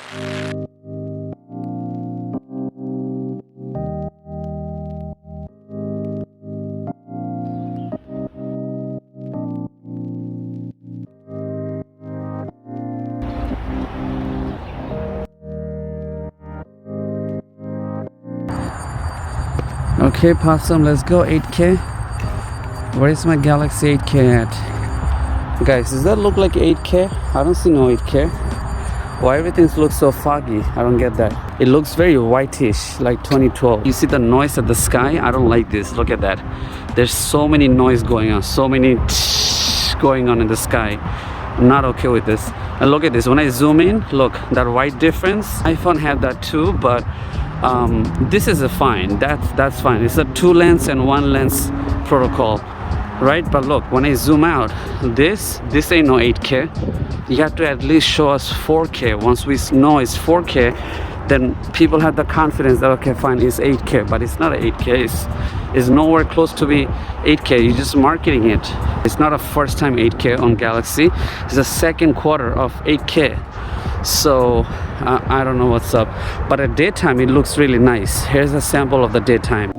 Okay, possum, let's go 8K. Where is my Galaxy 8K at? Guys, does that look like 8K? I don't see no 8K. Why everything looks so foggy? I don't get that. It looks very whitish, like 2012. You see the noise at the sky? I don't like this. Look at that. There's so many noise going on, so many going on in the sky. I'm not okay with this. And look at this. When I zoom in, look, that white difference. iPhone have that too, but this is a fine. That's fine. It's a 2 lens and 1 lens protocol, right? But look, when I zoom out, this ain't no 8K. You have to at least show us 4K. Once we know it's 4K, then people have the confidence that okay, fine, it's 8K, but it's not a 8K. It's nowhere close to be 8K. You're just marketing it. It's not a first time 8K on Galaxy. It's the second quarter of 8K. So I don't know what's up, but at daytime it looks really nice. Here's a sample of the daytime.